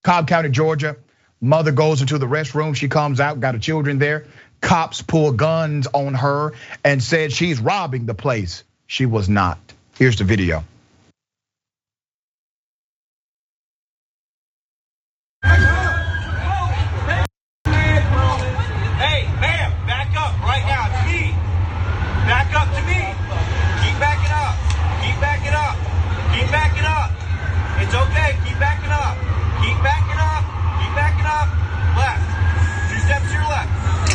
Cobb County, Georgia. Mother goes into the restroom. She comes out, got her children there. Cops pull guns on her and said she's robbing the place. She was not. Here's the video. Hey, ma'am, back up right now. To me. Back up to me. Keep backing up. Keep backing up. Keep backing up. It's okay. Keep backing up. Keep backing up. Keep backing up. Left. 2 steps to your left. To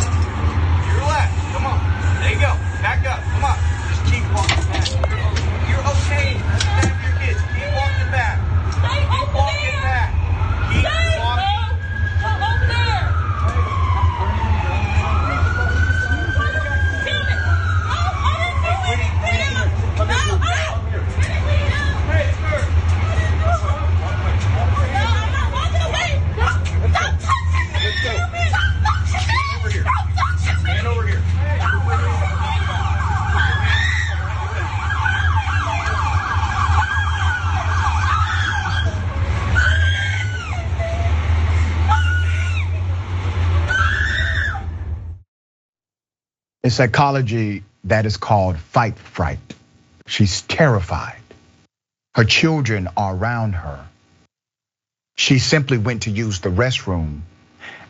your left. Come on. There you go. Back up. Come on. Just keep walking back. You're okay. Stand for your kids. Keep walking back. Keep walking back. Keep walking. Over there. Stand over here. In psychology, that is called fight fright. She's terrified. Her children are around her. She simply went to use the restroom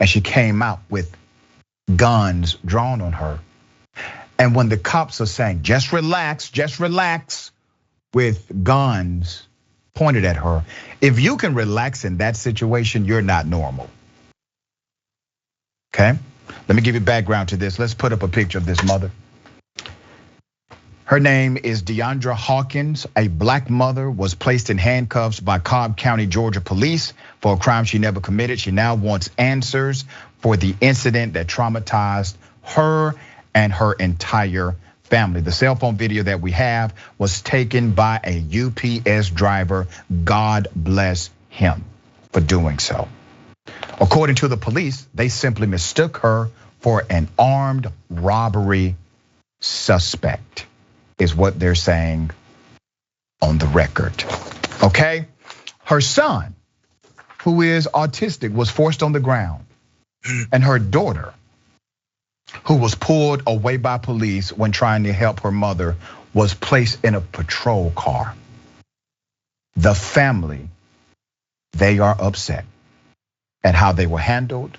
and she came out with guns drawn on her. And when the cops are saying, just relax, with guns pointed at her, if you can relax in that situation, you're not normal. Okay? Let me give you background to this. Let's put up a picture of this mother. Her name is Deandra Hawkins. A black mother was placed in handcuffs by Cobb County, Georgia police for a crime she never committed. She now wants answers for the incident that traumatized her and her entire family. The cell phone video that we have was taken by a UPS driver. God bless him for doing so. According to the police, they simply mistook her for an armed robbery suspect, is what they're saying on the record. Okay? Her son, who is autistic, was forced on the ground. And her daughter, who was pulled away by police when trying to help her mother, was placed in a patrol car. The family, they are upset at how they were handled.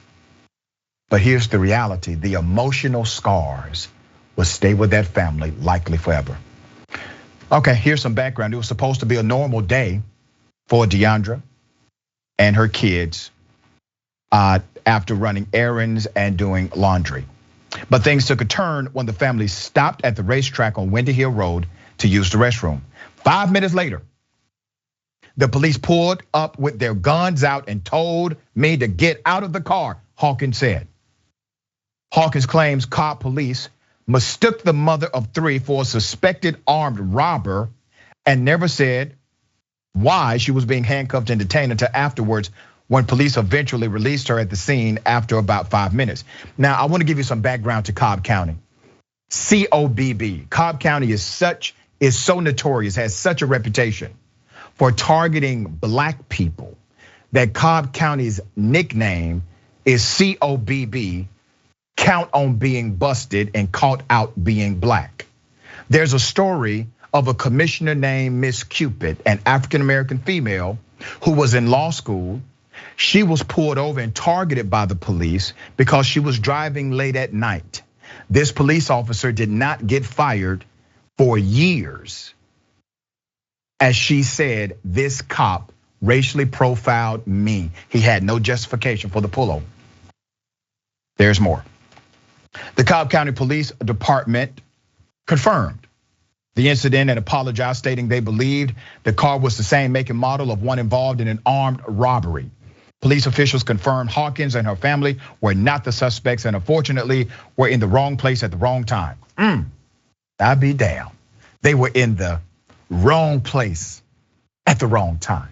But here's the reality: the emotional scars will stay with that family likely forever. Okay, here's some background. It was supposed to be a normal day for Deandra and her kids after running errands and doing laundry. But things took a turn when the family stopped at the racetrack on Windy Hill Road to use the restroom. 5 minutes later, the police pulled up with their guns out and told me to get out of the car, Hawkins said. Hawkins claims Cobb police mistook the mother of 3 for a suspected armed robber and never said why she was being handcuffed and detained until afterwards, when police eventually released her at the scene after about 5 minutes. Now, I want to give you some background to Cobb County. COBB. Cobb County is so notorious, has such a reputation for targeting black people that Cobb County's nickname is COBB, count on being busted and caught out being black. There's a story of a commissioner named Miss Cupid, an African-American female who was in law school. She was pulled over and targeted by the police because she was driving late at night. This police officer did not get fired for years. As she said, this cop racially profiled me. He had no justification for the pullover. There's more. The Cobb County Police Department confirmed the incident and apologized, stating they believed the car was the same make and model of one involved in an armed robbery. Police officials confirmed Hawkins and her family were not the suspects and unfortunately were in the wrong place at the wrong time. I'd be damned. They were in the wrong place at the wrong time.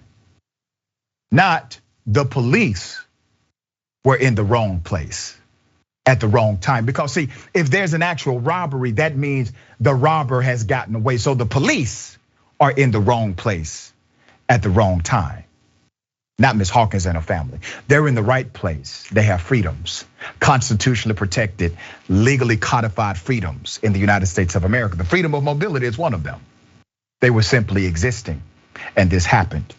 Not the police were in the wrong place at the wrong time. Because see, if there's an actual robbery, that means the robber has gotten away. So the police are in the wrong place at the wrong time. not Ms. Hawkins and her family. They're in the right place. They have freedoms, constitutionally protected, legally codified freedoms in the United States of America. The freedom of mobility is one of them. They were simply existing, and this happened.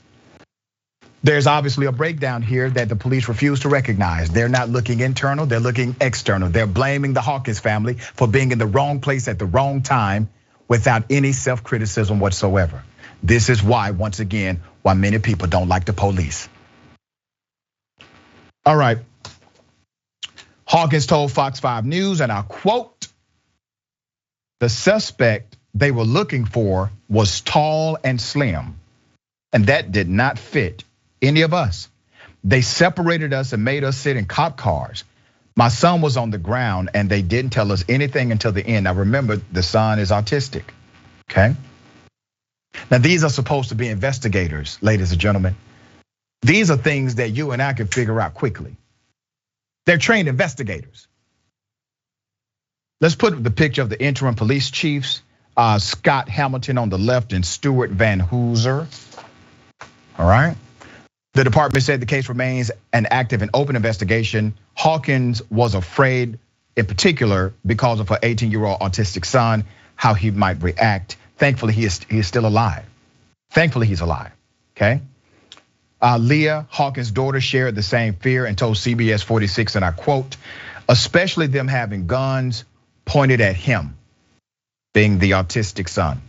There's obviously a breakdown here that the police refuse to recognize. They're not looking internal, they're looking external. They're blaming the Hawkins family for being in the wrong place at the wrong time without any self-criticism whatsoever. This is why, once again, why many people don't like the police. All right. Hawkins told Fox 5 News, and I quote, "The suspect they were looking for was tall and slim, and that did not fit any of us. They separated us and made us sit in cop cars. My son was on the ground and they didn't tell us anything until the end." Now remember, the son is autistic, okay? Now these are supposed to be investigators, ladies and gentlemen. These are things that you and I can figure out quickly. They're trained investigators. Let's put the picture of the interim police chiefs, Scott Hamilton on the left and Stuart Van Hooser, all right? The department said the case remains an active and open investigation. Hawkins was afraid, in particular, because of her 18-year-old autistic son, how he might react. Thankfully, he is still alive. Thankfully, he's alive, okay? Leah, Hawkins' daughter, shared the same fear and told CBS 46, and I quote, "Especially them having guns pointed at him, being the autistic son.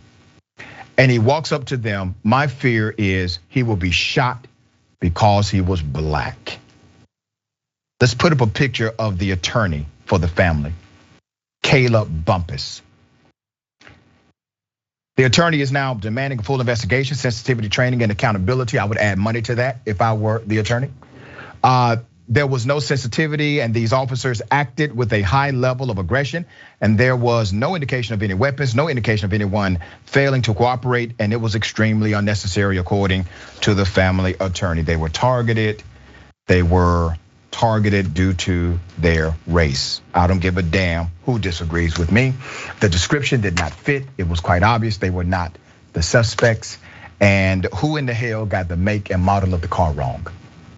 And he walks up to them. My fear is he will be shot because he was black." Let's put up a picture of the attorney for the family, Caleb Bumpus. The attorney is now demanding a full investigation, sensitivity training, and accountability. I would add money to that if I were the attorney. There was no sensitivity, and these officers acted with a high level of aggression, and there was no indication of any weapons, no indication of anyone failing to cooperate, and it was extremely unnecessary, according to the family attorney. They were targeted. They were targeted due to their race. I don't give a damn who disagrees with me. The description did not fit. It was quite obvious they were not the suspects. And who in the hell got the make and model of the car wrong?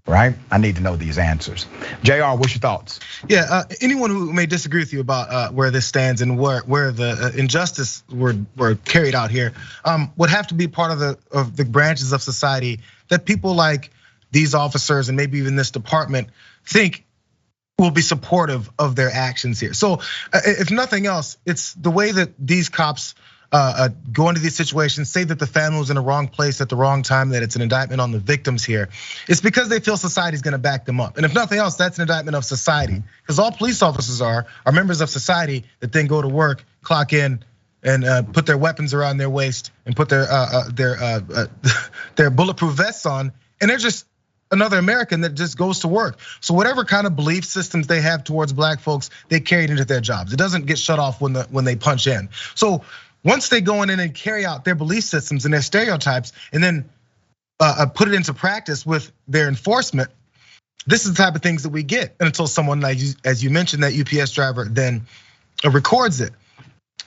Right? I need to know these answers. Jayar, what's your thoughts? Yeah, anyone who may disagree with you about where this stands and where the injustice were carried out here would have to be part of the branches of society that people like these officers and maybe even this department think will be supportive of their actions here. So if nothing else, it's the way that these cops go into these situations, say that the family was in the wrong place at the wrong time, that it's an indictment on the victims here. It's because they feel society's gonna back them up. And if nothing else, that's an indictment of society. Because all police officers are members of society that then go to work, clock in, and put their weapons around their waist and put their bulletproof vests on, and they're just another American that just goes to work. So whatever kind of belief systems they have towards black folks, they carry it into their jobs. It doesn't get shut off when they punch in. So once they go in and carry out their belief systems and their stereotypes, and then put it into practice with their enforcement, this is the type of things that we get until someone, like as you mentioned, that UPS driver then records it.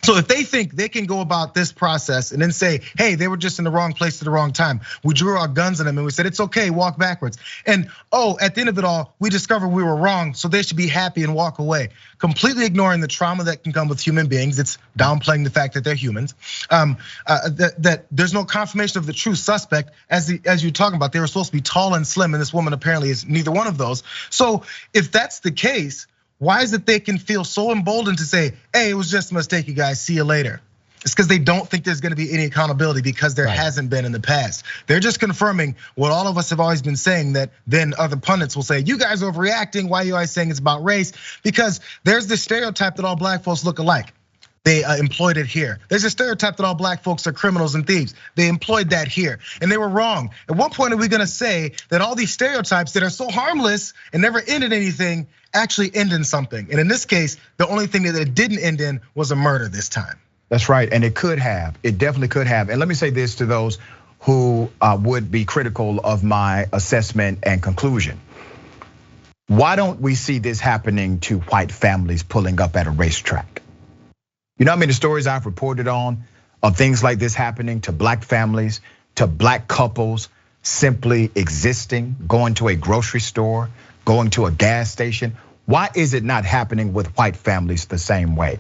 So if they think they can go about this process and then say, hey, they were just in the wrong place at the wrong time. We drew our guns on them and we said, it's okay, walk backwards. And at the end of it all, we discovered we were wrong, so they should be happy and walk away. Completely ignoring the trauma that can come with human beings. It's downplaying the fact that they're humans. That there's no confirmation of the true suspect. As you're talking about, they were supposed to be tall and slim, and this woman apparently is neither one of those. So if that's the case, why is it they can feel so emboldened to say, hey, it was just a mistake, you guys, see you later? It's because they don't think there's gonna be any accountability because there hasn't been in the past. They're just confirming what all of us have always been saying, that then other pundits will say, you guys are overreacting, why are you always saying it's about race? Because there's this stereotype that all black folks look alike. They employed it here. There's a stereotype that all black folks are criminals and thieves. They employed that here, and they were wrong. At what point are we gonna say that all these stereotypes that are so harmless and never ended anything actually end in something? And in this case, the only thing that it didn't end in was a murder this time. That's right, and it could have, it definitely could have. And let me say this to those who would be critical of my assessment and conclusion. Why don't we see this happening to white families pulling up at a racetrack? You know how many stories I've reported on of things like this happening to black families, to black couples, simply existing, going to a grocery store, going to a gas station? Why is it not happening with white families the same way?